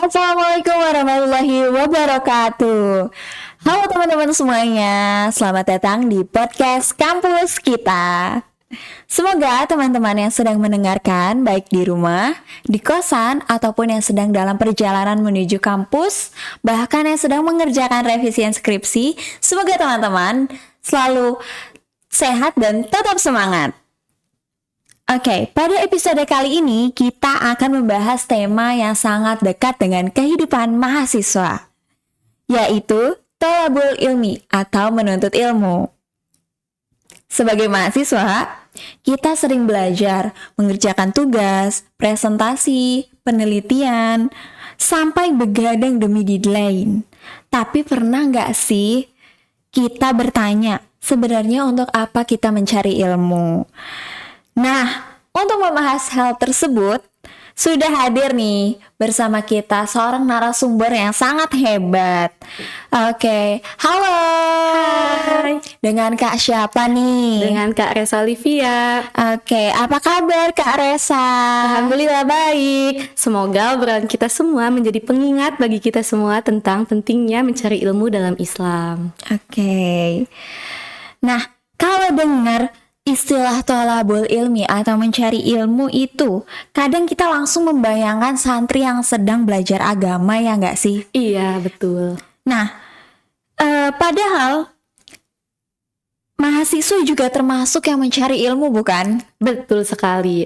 Assalamualaikum warahmatullahi wabarakatuh. Halo teman-teman semuanya, selamat datang di podcast kampus kita. Semoga teman-teman yang sedang mendengarkan, baik di rumah, di kosan, ataupun yang sedang dalam perjalanan menuju kampus, bahkan yang sedang mengerjakan revisian skripsi, semoga teman-teman selalu sehat dan tetap semangat. Oke, pada episode kali ini kita akan membahas tema yang sangat dekat dengan kehidupan mahasiswa, yaitu thalabul ilmi atau menuntut ilmu. Sebagai mahasiswa, kita sering belajar, mengerjakan tugas, presentasi, penelitian, sampai begadang demi deadline. Tapi pernah nggak sih kita bertanya, sebenarnya untuk apa kita mencari ilmu? Nah, untuk membahas hal tersebut, sudah hadir nih bersama kita seorang narasumber yang sangat hebat. Oke, halo. Hai. Dengan Kak siapa nih? Dengan Kak Resa Olivia. Oke, apa kabar Kak Resa? Alhamdulillah baik. Semoga obrolan kita semua menjadi pengingat bagi kita semua tentang pentingnya mencari ilmu dalam Islam. Oke. Nah, kalau dengar istilah thalabul ilmi atau mencari ilmu itu, kadang kita langsung membayangkan santri yang sedang belajar agama, ya nggak sih? Iya, betul. Nah, padahal mahasiswa juga termasuk yang mencari ilmu, bukan? Betul sekali.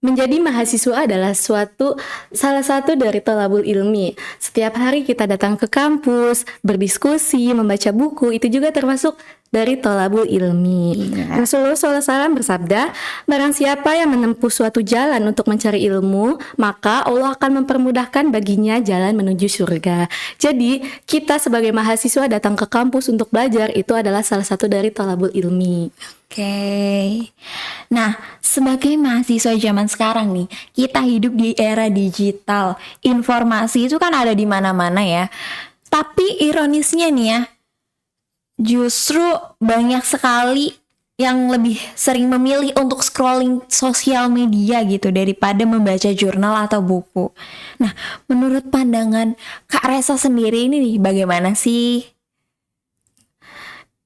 Menjadi mahasiswa adalah salah satu dari thalabul ilmi. Setiap hari kita datang ke kampus, berdiskusi, membaca buku, itu juga termasuk dari thalabul ilmi. Iya. Rasulullah SAW bersabda, barang siapa yang menempuh suatu jalan untuk mencari ilmu, maka Allah akan mempermudahkan baginya jalan menuju surga. Jadi, kita sebagai mahasiswa datang ke kampus untuk belajar, itu adalah salah satu dari thalabul ilmi. Oke. Nah, sebagai mahasiswa zaman sekarang nih, kita hidup di era digital. Informasi itu kan ada di mana-mana ya. Tapi ironisnya nih ya, justru banyak sekali yang lebih sering memilih untuk scrolling sosial media gitu daripada membaca jurnal atau buku. Nah, menurut pandangan Kak Resa sendiri ini nih, bagaimana sih?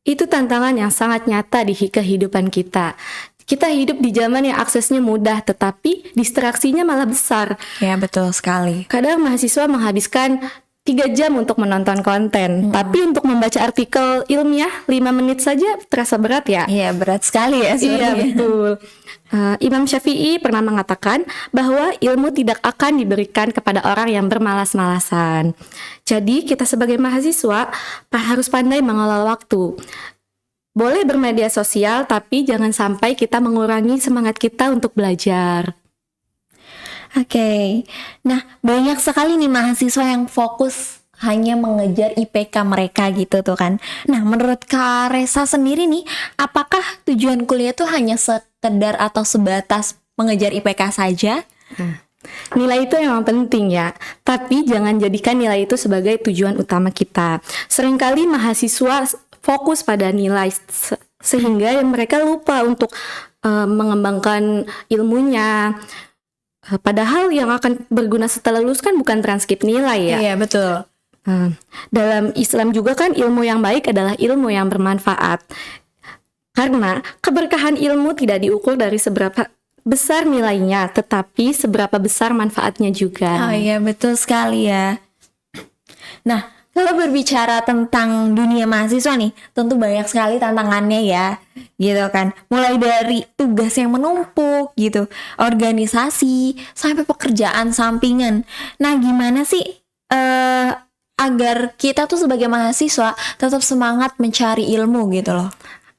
Itu tantangan yang sangat nyata di kehidupan kita. Kita hidup di zaman yang aksesnya mudah, tetapi distraksinya malah besar. Ya, betul sekali. Kadang mahasiswa menghabiskan 3 jam untuk menonton konten, tapi untuk membaca artikel ilmiah 5 menit saja terasa berat ya. Iya, berat sekali ya Iya, sebenarnya. betul. Imam Syafi'i pernah mengatakan bahwa ilmu tidak akan diberikan kepada orang yang bermalas-malasan. Jadi kita sebagai mahasiswa harus pandai mengelola waktu. Boleh bermedia sosial, tapi jangan sampai kita mengurangi semangat kita untuk belajar. Oke. Nah, banyak sekali nih mahasiswa yang fokus hanya mengejar IPK mereka gitu tuh kan. Nah, menurut Kak Resa sendiri nih, apakah tujuan kuliah tuh hanya sekedar atau sebatas mengejar IPK saja? Nilai itu memang penting ya, tapi jangan jadikan nilai itu sebagai tujuan utama kita. Seringkali mahasiswa fokus pada nilai sehingga mereka lupa untuk mengembangkan ilmunya. Padahal yang akan berguna setelah lulus kan bukan transkrip nilai ya. Iya, betul. Dalam Islam juga kan ilmu yang baik adalah ilmu yang bermanfaat. Karena keberkahan ilmu tidak diukur dari seberapa besar nilainya, tetapi seberapa besar manfaatnya juga. Oh iya, betul sekali ya. Nah, kalau berbicara tentang dunia mahasiswa nih, tentu banyak sekali tantangannya ya, gitu kan. Mulai dari tugas yang menumpuk gitu, organisasi, sampai pekerjaan sampingan. Nah, gimana sih agar kita tuh sebagai mahasiswa tetap semangat mencari ilmu gitu loh?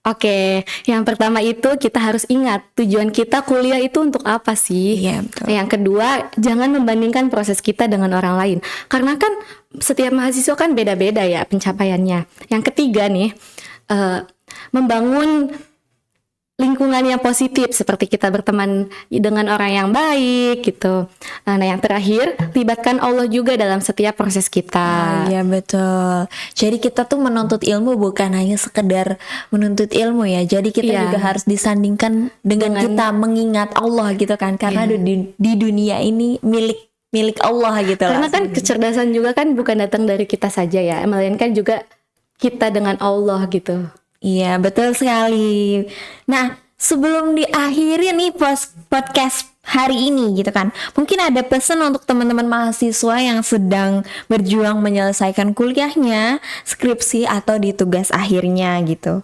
Oke, yang pertama itu kita harus ingat tujuan kita kuliah itu untuk apa sih? Iya, betul. Yang kedua, jangan membandingkan proses kita dengan orang lain. Karena kan setiap mahasiswa kan beda-beda ya pencapaiannya. Yang ketiga nih, membangun lingkungan yang positif seperti kita berteman dengan orang yang baik gitu. Nah, yang terakhir, libatkan Allah juga dalam setiap proses kita. Iya, betul. Jadi kita tuh menuntut ilmu bukan hanya sekedar menuntut ilmu ya. Jadi kita juga harus disandingkan dengan kita mengingat Allah gitu kan. Karena di dunia ini milik milik Allah gitu lah. Karena kan kecerdasan juga kan bukan datang dari kita saja ya, melainkan juga kita dengan Allah gitu. Iya, betul sekali. Nah, sebelum diakhiri nih podcast hari ini gitu kan, mungkin ada pesan untuk teman-teman mahasiswa yang sedang berjuang menyelesaikan kuliahnya, skripsi atau di tugas akhirnya gitu.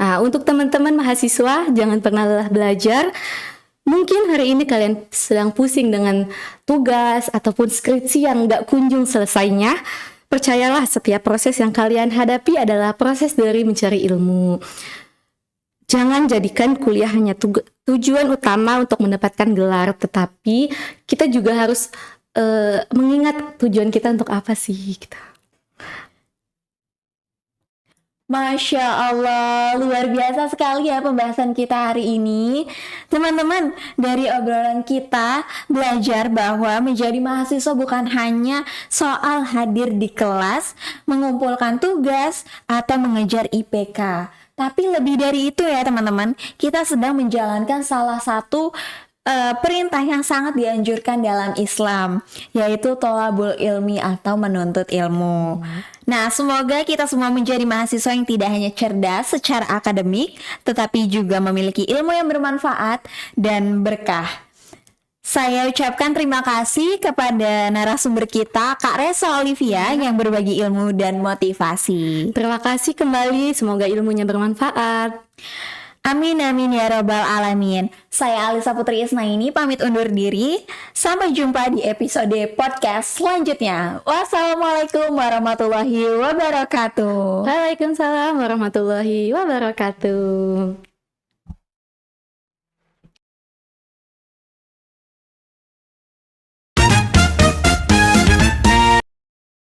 Nah, untuk teman-teman mahasiswa, jangan pernah lelah belajar. Mungkin hari ini kalian sedang pusing dengan tugas ataupun skripsi yang gak kunjung selesainya. Percayalah, setiap proses yang kalian hadapi adalah proses dari mencari ilmu. Jangan jadikan kuliah hanya tujuan utama untuk mendapatkan gelar, tetapi kita juga harus mengingat tujuan kita untuk apa sih gitu. Masya Allah, luar biasa sekali ya pembahasan kita hari ini. Teman-teman, dari obrolan kita belajar bahwa menjadi mahasiswa bukan hanya soal hadir di kelas, mengumpulkan tugas, atau mengejar IPK. Tapi lebih dari itu ya teman-teman, kita sedang menjalankan salah satu perintah yang sangat dianjurkan dalam Islam, yaitu tholabul ilmi atau menuntut ilmu. Nah, semoga kita semua menjadi mahasiswa yang tidak hanya cerdas secara akademik, tetapi juga memiliki ilmu yang bermanfaat dan berkah. Saya ucapkan terima kasih kepada narasumber kita, Kak Resa Olivia, yang berbagi ilmu dan motivasi. Terima kasih kembali, semoga ilmunya bermanfaat. Amin amin ya robbal alamin. Saya Alisa Putri Isnaini pamit undur diri. Sampai jumpa di episode podcast selanjutnya. Wassalamualaikum warahmatullahi wabarakatuh. Waalaikumsalam warahmatullahi wabarakatuh.